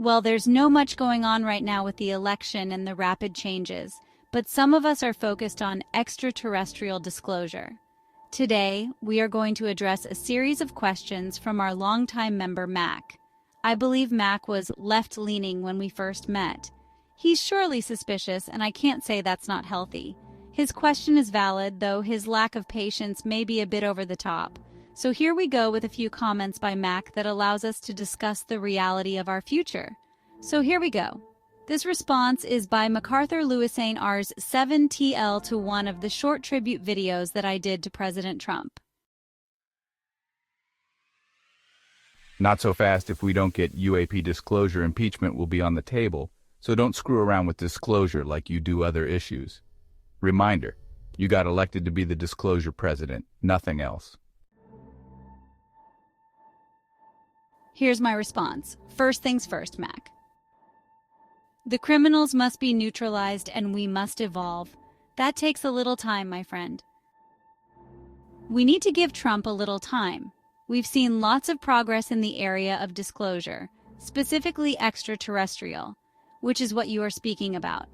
Well, there's no much going on right now with the election and the rapid changes, but some of us are focused on extraterrestrial disclosure. Today, we are going to address a series of questions from our longtime member Mac. I believe Mac was left-leaning when we first met. He's surely suspicious, and I can't say that's not healthy. His question is valid, though his lack of patience may be a bit over the top. So here we go with a few comments by Mac that allows us to discuss the reality of our future. So here we go. This response is by MacArthur Lewisane R's 7TL to one of the short tribute videos that I did to President Trump. Not so fast. If we don't get UAP disclosure, impeachment will be on the table, so don't screw around with disclosure like you do other issues. Reminder, you got elected to be the disclosure president, nothing else. Here's my response. First things first, Mac. The criminals must be neutralized and we must evolve. That takes a little time, my friend. We need to give Trump a little time. We've seen lots of progress in the area of disclosure, specifically extraterrestrial, which is what you are speaking about.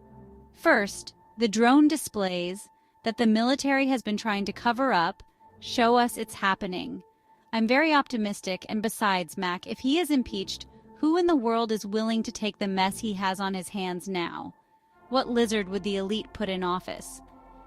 First, the drone displays that the military has been trying to cover up show us it's happening. I'm very optimistic, and besides, Mac, if he is impeached, who in the world is willing to take the mess he has on his hands now? What lizard would the elite put in office?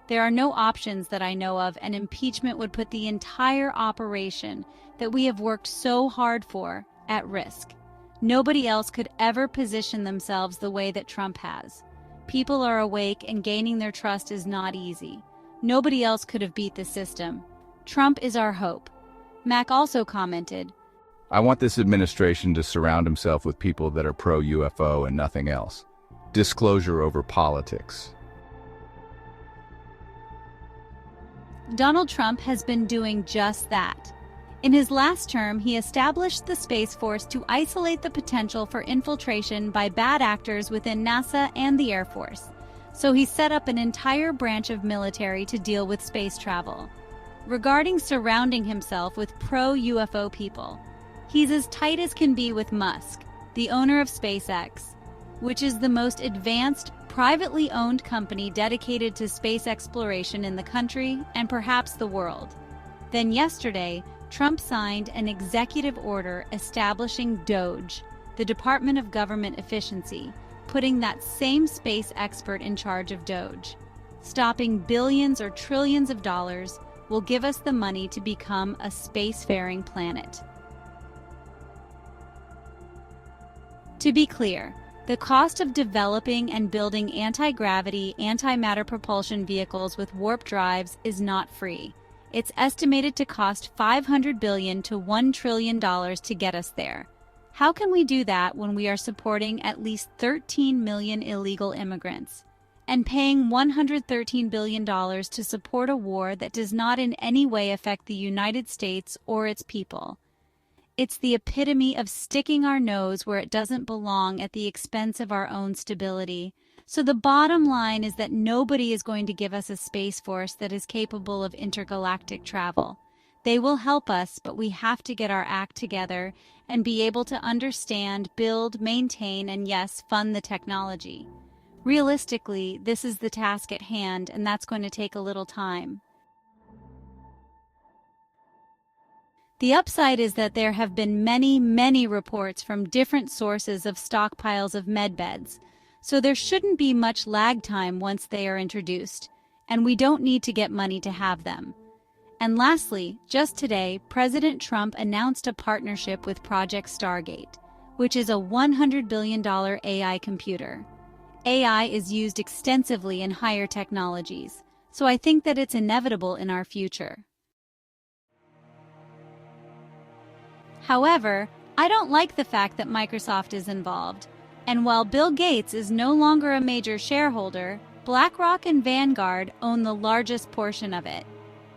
There are no options that I know of, and impeachment would put the entire operation that we have worked so hard for at risk. Nobody else could ever position themselves the way that Trump has. People are awake, and gaining their trust is not easy. Nobody else could have beat the system. Trump is our hope. Mac also commented, I want this administration to surround himself with people that are pro-UFO and nothing else. Disclosure over politics. Donald Trump has been doing just that. In his last term, he established the Space Force to isolate the potential for infiltration by bad actors within NASA and the Air Force. So he set up an entire branch of military to deal with space travel. Regarding surrounding himself with pro-UFO people, he's as tight as can be with Musk, the owner of SpaceX, which is the most advanced, privately owned company dedicated to space exploration in the country and perhaps the world. Then yesterday, Trump signed an executive order establishing DOGE, the Department of Government Efficiency, putting that same space expert in charge of DOGE. Stopping billions or trillions of dollars will give us the money to become a spacefaring planet. To be clear, the cost of developing and building anti-gravity, antimatter propulsion vehicles with warp drives is not free. It's estimated to cost $500 billion to $1 trillion to get us there. How can we do that when we are supporting at least 13 million illegal immigrants and paying $113 billion to support a war that does not in any way affect the United States or its people? It's the epitome of sticking our nose where it doesn't belong at the expense of our own stability. So the bottom line is that nobody is going to give us a space force that is capable of intergalactic travel. They will help us, but we have to get our act together and be able to understand, build, maintain, and yes, fund the technology. Realistically, this is the task at hand, and that's going to take a little time. The upside is that there have been many reports from different sources of stockpiles of medbeds, so there shouldn't be much lag time once they are introduced, and we don't need to get money to have them. And lastly, just today, President Trump announced a partnership with Project Stargate, which is a $100 billion AI computer. AI is used extensively in higher technologies, so I think that it's inevitable in our future. However, I don't like the fact that Microsoft is involved, and while Bill Gates is no longer a major shareholder, BlackRock and Vanguard own the largest portion of it.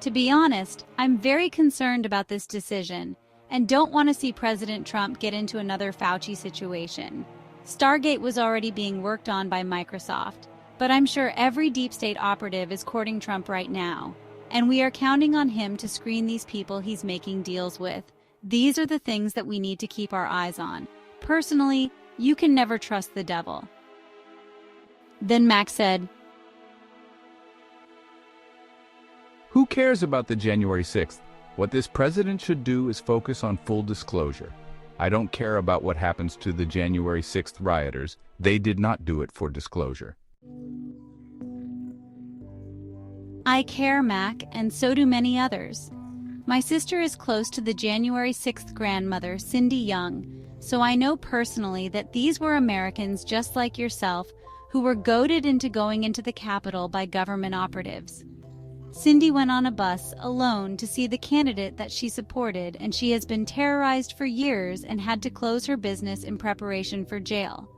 To be honest, I'm very concerned about this decision and don't want to see President Trump get into another Fauci situation. Stargate was already being worked on by Microsoft, but I'm sure every deep state operative is courting Trump right now, and we are counting on him to screen these people he's making deals with. These are the things that we need to keep our eyes on. Personally, You can never trust the devil. Then Mac said, Who cares about the January 6th? What this president should do is focus on full disclosure. I don't care about what happens to the January 6th rioters. They did not do it for disclosure. I care, Mac, and so do many others. My sister is close to the January 6th grandmother, Cindy Young, so I know personally that these were Americans just like yourself who were goaded into going into the Capitol by government operatives. Cindy went on a bus alone to see the candidate that she supported, and she has been terrorized for years and had to close her business in preparation for jail.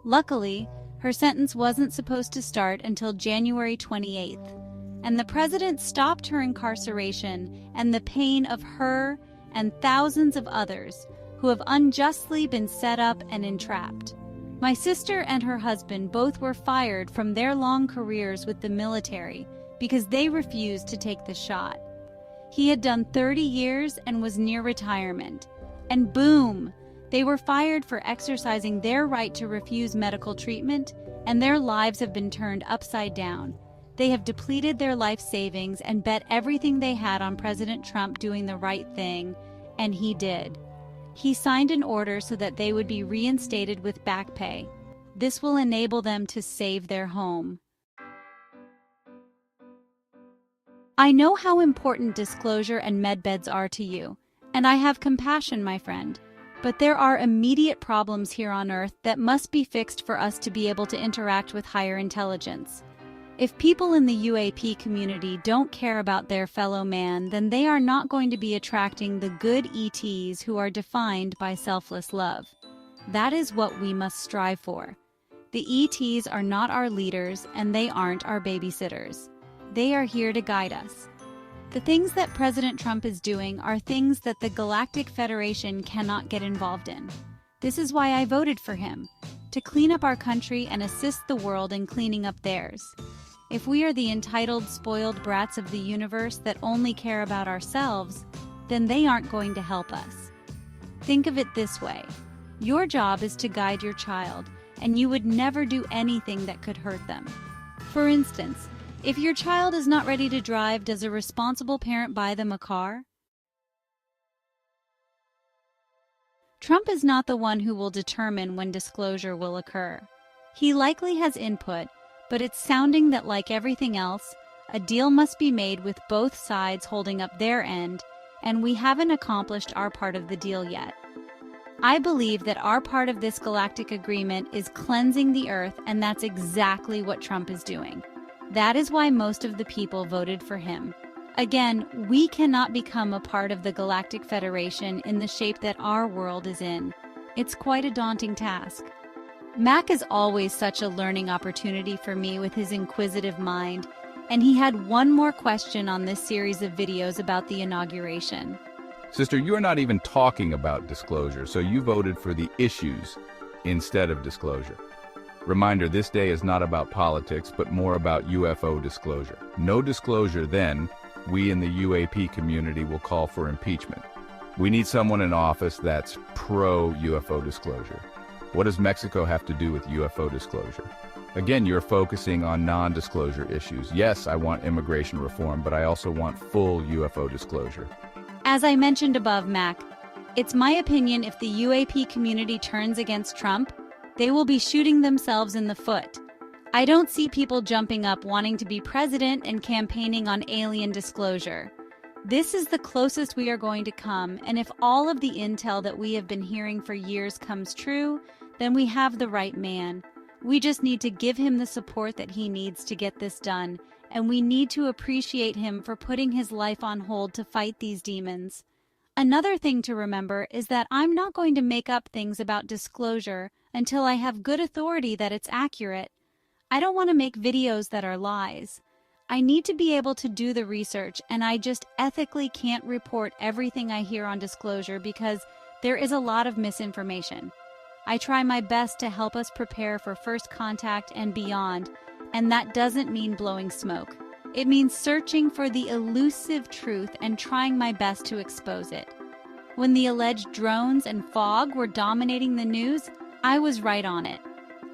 Luckily, her sentence wasn't supposed to start until January 28th, and the president stopped her incarceration and the pain of her and thousands of others who have unjustly been set up and entrapped. My sister and her husband both were fired from their long careers with the military because they refused to take the shot. He had done 30 years and was near retirement. And boom! They were fired for exercising their right to refuse medical treatment, and their lives have been turned upside down. They have depleted their life savings and bet everything they had on President Trump doing the right thing, and he did. He signed an order so that they would be reinstated with back pay. This will enable them to save their home. I know how important disclosure and medbeds are to you, and I have compassion, my friend. But there are immediate problems here on Earth that must be fixed for us to be able to interact with higher intelligence. If people in the UAP community don't care about their fellow man, then they are not going to be attracting the good ETs who are defined by selfless love. That is what we must strive for. The ETs are not our leaders, and they aren't our babysitters. They are here to guide us. The things that President Trump is doing are things that the Galactic Federation cannot get involved in. This is why I voted for him, to clean up our country and assist the world in cleaning up theirs. If we are the entitled, spoiled brats of the universe that only care about ourselves, then they aren't going to help us. Think of it this way. Your job is to guide your child, and you would never do anything that could hurt them. For instance, if your child is not ready to drive, does a responsible parent buy them a car? Trump is not the one who will determine when disclosure will occur. He likely has input, but it's sounding that, like everything else, a deal must be made with both sides holding up their end, and we haven't accomplished our part of the deal yet. I believe that our part of this galactic agreement is cleansing the Earth, and that's exactly what Trump is doing. That is why most of the people voted for him. Again, we cannot become a part of the Galactic Federation in the shape that our world is in. It's quite a daunting task. Mac is always such a learning opportunity for me with his inquisitive mind, and he had one more question on this series of videos about the inauguration. Sister, you are not even talking about disclosure, so you voted for the issues instead of disclosure. Reminder, this day is not about politics, but more about UFO disclosure. No disclosure, then we in the UAP community will call for impeachment. We need someone in office that's pro-UFO disclosure. What does Mexico have to do with UFO disclosure? Again, you're focusing on non-disclosure issues. Yes, I want immigration reform, but I also want full UFO disclosure. As I mentioned above, Mac, it's my opinion if the UAP community turns against Trump, they will be shooting themselves in the foot. I don't see people jumping up wanting to be president and campaigning on alien disclosure. This is the closest we are going to come, and if all of the intel that we have been hearing for years comes true, then we have the right man. We just need to give him the support that he needs to get this done, and we need to appreciate him for putting his life on hold to fight these demons. Another thing to remember is that I'm not going to make up things about disclosure until I have good authority that it's accurate. I don't want to make videos that are lies. I need to be able to do the research, and I just ethically can't report everything I hear on disclosure because there is a lot of misinformation. I try my best to help us prepare for first contact and beyond, and that doesn't mean blowing smoke. It means searching for the elusive truth and trying my best to expose it. When the alleged drones and fog were dominating the news, I was right on it.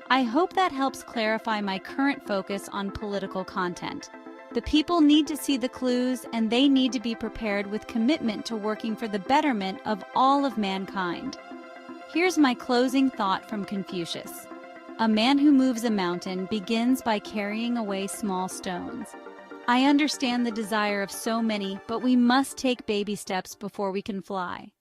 I hope that helps clarify my current focus on political content. The people need to see the clues, and they need to be prepared with commitment to working for the betterment of all of mankind. Here's my closing thought from Confucius. A man who moves a mountain begins by carrying away small stones. I understand the desire of so many, but we must take baby steps before we can fly.